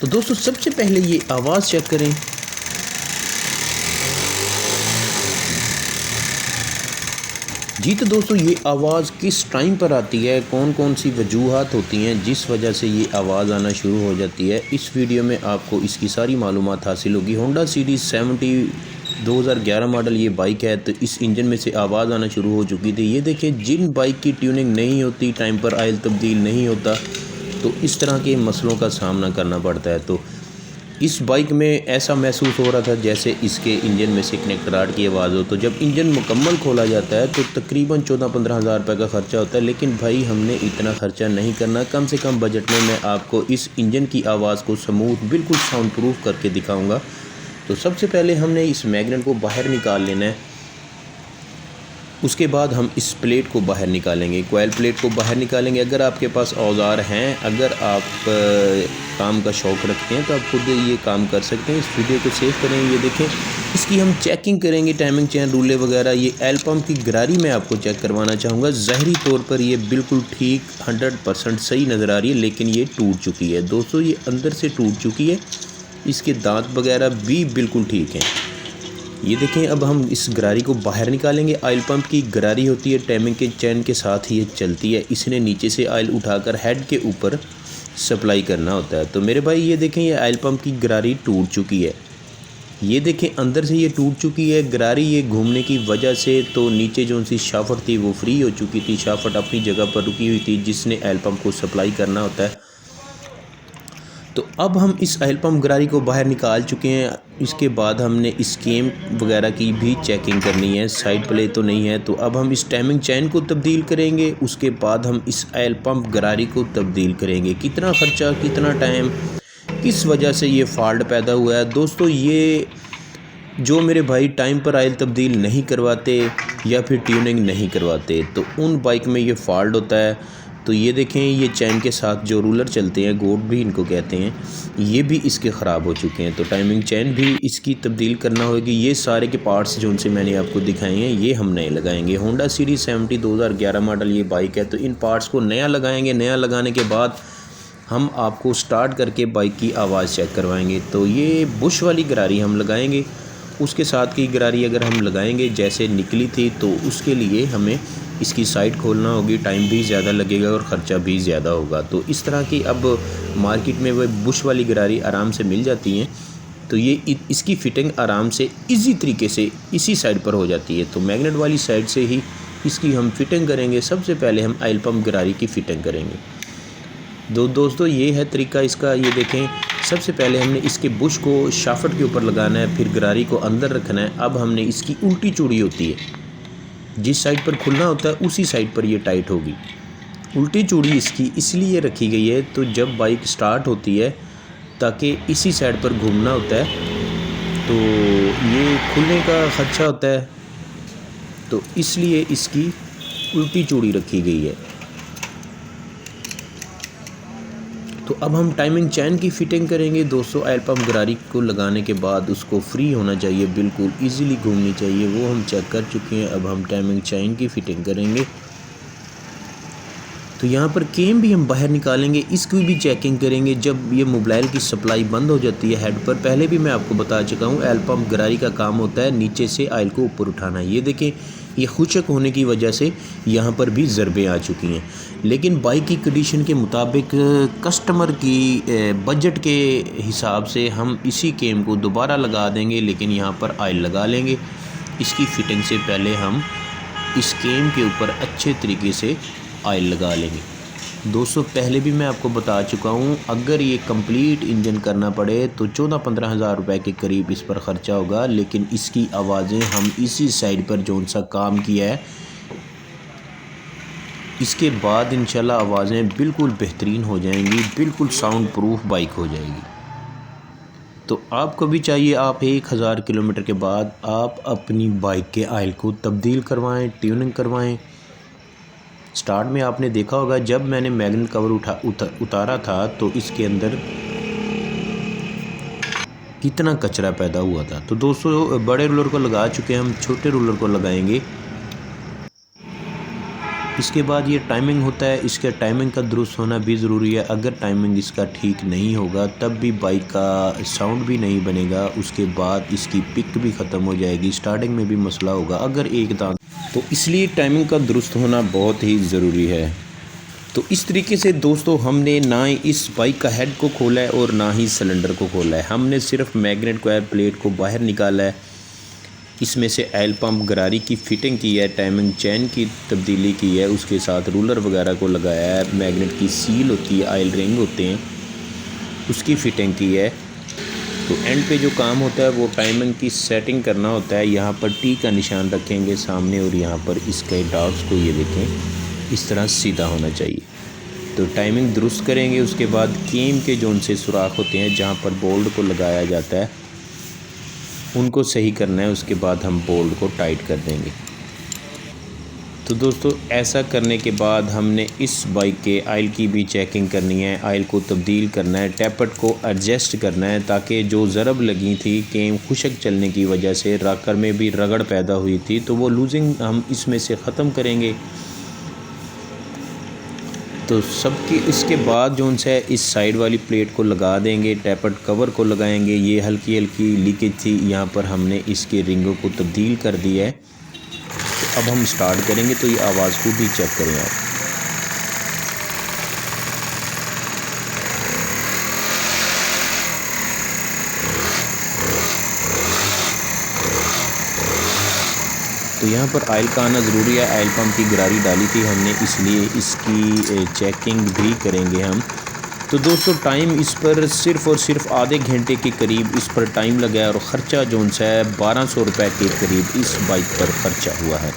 तो दोस्तों सबसे पहले ये आवाज़ चेक करें। जी तो दोस्तों ये आवाज़ किस टाइम पर आती है, कौन कौन सी वजूहात होती हैं जिस वजह से ये आवाज़ आना शुरू हो जाती है, इस वीडियो में आपको इसकी सारी मालूमात हासिल होगी। होंडा सीरीज़ 70 2011 मॉडल ये बाइक है, तो इस इंजन में से आवाज़ आना शुरू हो चुकी थी। ये देखिए, जिन बाइक की ट्यूनिंग नहीं होती, टाइम पर ऑयल तब्दील नहीं होता, तो इस तरह के मसलों का सामना करना पड़ता है। तो इस बाइक में ऐसा महसूस हो रहा था जैसे इसके इंजन में से कनेक्टराट की आवाज़ हो। तो जब इंजन मुकम्मल खोला जाता है तो तकरीबन 14-15 हज़ार रुपये का ख़र्चा होता है, लेकिन भाई हमने इतना ख़र्चा नहीं करना। कम से कम बजट में मैं आपको इस इंजन की आवाज़ को स्मूथ बिल्कुल साउंड प्रूफ करके दिखाऊंगा। तो सबसे पहले हमने इस मैग्नेट को बाहर निकाल लेना है, उसके बाद हम इस प्लेट को बाहर निकालेंगे, कोयल प्लेट को बाहर निकालेंगे। अगर आपके पास औजार हैं, अगर आप काम का शौक़ रखते हैं तो आप खुद ये काम कर सकते हैं। इस वीडियो को सेव करें। ये देखें, इसकी हम चेकिंग करेंगे, टाइमिंग चेन, रूले वगैरह। ये ऑयल पम्प की गरारी मैं आपको चेक करवाना चाहूँगा। ज़ाहरी तौर पर ये बिल्कुल ठीक 100% सही नज़र आ रही है, लेकिन ये टूट चुकी है दोस्तों, ये अंदर से टूट चुकी है। इसके दांत वगैरह भी बिल्कुल ठीक हैं। ये देखें, अब हम इस गरारी को बाहर निकालेंगे। ऑयल पंप की गरारी होती है, टाइमिंग के चैन के साथ ही ये चलती है। इसने नीचे से ऑयल उठाकर हेड के ऊपर सप्लाई करना होता है। तो मेरे भाई ये देखें, ये ऑयल पंप की गरारी टूट चुकी है। ये देखें, अंदर से ये टूट चुकी है गरारी, ये घूमने की वजह से। तो नीचे जो सी शाफ्ट थी वो फ्री हो चुकी थी, शाफ्ट अपनी जगह पर रुकी हुई थी जिसने ऑयल पंप को सप्लाई करना होता है। तो अब हम इस ऑयल पम्प गरारी को बाहर निकाल चुके हैं। इसके बाद हमने इस केम वगैरह की भी चेकिंग करनी है, साइड प्ले तो नहीं है। तो अब हम इस टाइमिंग चैन को तब्दील करेंगे, उसके बाद हम इस ऑयल पम्प गरारी को तब्दील करेंगे। कितना ख़र्चा, कितना टाइम, किस वजह से ये फॉल्ट पैदा हुआ है दोस्तों। ये जो मेरे भाई टाइम पर ऑयल तब्दील नहीं करवाते या फिर ट्यूनिंग नहीं करवाते, तो उन बाइक में ये फॉल्ट होता है। तो ये देखें, ये चैन के साथ जो रूलर चलते हैं, गोट भी इनको कहते हैं, ये भी इसके ख़राब हो चुके हैं। तो टाइमिंग चैन भी इसकी तब्दील करना होगी। ये सारे के पार्ट्स जो उनसे मैंने आपको दिखाए हैं, ये हम नए लगाएंगे। होंडा सीरीज़ 70 2011 मॉडल ये बाइक है, तो इन पार्ट्स को नया लगाएंगे। नया लगाने के बाद हम आपको स्टार्ट करके बाइक की आवाज़ चेक करवाएंगे। तो ये बुश वाली गरारी हम लगाएंगे, उसके साथ की गरारी अगर हम लगाएंगे जैसे निकली थी, तो उसके लिए हमें इसकी साइड खोलना होगी, टाइम भी ज़्यादा लगेगा और ख़र्चा भी ज़्यादा होगा। तो इस तरह की अब मार्केट में वह बुश वाली गरारी आराम से मिल जाती हैं। तो ये इसकी फ़िटिंग आराम से इजी तरीके से इसी साइड पर हो जाती है। तो मैग्नेट वाली साइड से ही इसकी हम फिटिंग करेंगे। सबसे पहले हम ऑयल पम्प गरारी की फ़िटिंग करेंगे। दोस्तों ये है तरीका इसका। ये देखें, सबसे पहले हमने इसके बुश को शाफ्ट के ऊपर लगाना है, फिर गरारी को अंदर रखना है। अब हमने इसकी उल्टी चूड़ी होती है, जिस साइड पर खुलना होता है उसी साइड पर ये टाइट होगी। उल्टी चूड़ी इसकी इसलिए रखी गई है, तो जब बाइक स्टार्ट होती है ताकि इसी साइड पर घूमना होता है, तो ये खुलने का ख़दशा होता है, तो इसलिए इसकी उल्टी चूड़ी रखी गई है। तो अब हम टाइमिंग चैन की फ़िटिंग करेंगे दोस्तों। ऑयल पम्प गरारी को लगाने के बाद उसको फ्री होना चाहिए, बिल्कुल इजीली घूमनी चाहिए, वो हम चेक कर चुके हैं। अब हम टाइमिंग चैन की फ़िटिंग करेंगे। तो यहाँ पर केम भी हम बाहर निकालेंगे, इसकी भी चेकिंग करेंगे। जब ये मोबाइल की सप्लाई बंद हो जाती है हेड पर, पहले भी मैं आपको बता चुका हूँ, ऑयल पम्प गरारी का काम होता है नीचे से ऑयल को ऊपर उठाना। ये देखें, ये खुशक होने की वजह से यहाँ पर भी ज़रबें आ चुकी हैं, लेकिन बाइक की कंडीशन के मुताबिक, कस्टमर की बजट के हिसाब से हम इसी केम को दोबारा लगा देंगे, लेकिन यहाँ पर ऑयल लगा लेंगे। इसकी फ़िटिंग से पहले हम इस केम के ऊपर अच्छे तरीके से ऑयल लगा लेंगे। दोस्तों पहले भी मैं आपको बता चुका हूँ, अगर ये कंप्लीट इंजन करना पड़े तो 14-15 हज़ार रुपये के करीब इस पर ख़र्चा होगा, लेकिन इसकी आवाज़ें हम इसी साइड पर जो सा काम किया है, इसके बाद इंशाल्लाह आवाज़ें बिल्कुल बेहतरीन हो जाएंगी, बिल्कुल साउंड प्रूफ बाइक हो जाएगी। तो आपको भी चाहिए, आप 1000 किलोमीटर के बाद आप अपनी बाइक के ऑयल को तब्दील करवाएं, ट्यूनिंग करवाएं। स्टार्ट में आपने देखा होगा, जब मैंने मैग्नेट कवर उतारा था तो इसके अंदर कितना कचरा पैदा हुआ था। तो दोस्तों बड़े रूलर को लगा चुके हैं, हम छोटे रूलर को लगाएंगे। इसके बाद ये टाइमिंग होता है, इसके टाइमिंग का दुरुस्त होना भी ज़रूरी है। अगर टाइमिंग इसका ठीक नहीं होगा तब भी बाइक का साउंड भी नहीं बनेगा, उसके बाद इसकी पिक भी ख़त्म हो जाएगी, स्टार्टिंग में भी मसला होगा अगर एक दांत। तो इसलिए टाइमिंग का दुरुस्त होना बहुत ही ज़रूरी है। तो इस तरीके से दोस्तों हमने ना ही इस बाइक का हेड को खोला है और ना ही सिलेंडर को खोला है, हमने सिर्फ मैग्नेट क्वायर प्लेट को बाहर निकाला है, इसमें से ऑयल पंप गरारी की फ़िटिंग की है, टाइमिंग चैन की तब्दीली की है, उसके साथ रूलर वगैरह को लगाया है, मैग्नेट की सील होती है, ऑयल रिंग होते हैं उसकी फ़िटिंग की है। तो एंड पे जो काम होता है वो टाइमिंग की सेटिंग करना होता है। यहाँ पर टी का निशान रखेंगे सामने और यहाँ पर इसके डॉट्स को ये देखें इस तरह सीधा होना चाहिए। तो टाइमिंग दुरुस्त करेंगे, उसके बाद केम के जो उनसे सुराख होते हैं जहाँ पर बोल्ट को लगाया जाता है उनको सही करना है, उसके बाद हम बोल्ट को टाइट कर देंगे। तो दोस्तों ऐसा करने के बाद हमने इस बाइक के आयल की भी चेकिंग करनी है, आयल को तब्दील करना है, टैपट को एडजस्ट करना है ताकि जो ज़रब लगी थी केम खुशक चलने की वजह से राकर में भी रगड़ पैदा हुई थी तो वो लूजिंग हम इसमें से ख़त्म करेंगे। तो सबके इसके बाद जो उनसे इस साइड वाली प्लेट को लगा देंगे, टैपट कवर को लगाएंगे। ये हल्की हल्की लीकेज थी, यहाँ पर हमने इसके रिंगों को तब्दील कर दिया है। तो अब हम स्टार्ट करेंगे तो ये आवाज़ खुद ही चेक करें आप। तो यहाँ पर ऑयल का आना ज़रूरी है, ऑयल पंप की गरारी डाली थी हमने इसलिए इसकी चेकिंग भी करेंगे हम। तो दोस्तों टाइम इस पर सिर्फ़ और सिर्फ आधे घंटे के करीब इस पर टाइम लगा है और ख़र्चा जो है 1200 रुपये के करीब इस बाइक पर ख़र्चा हुआ है।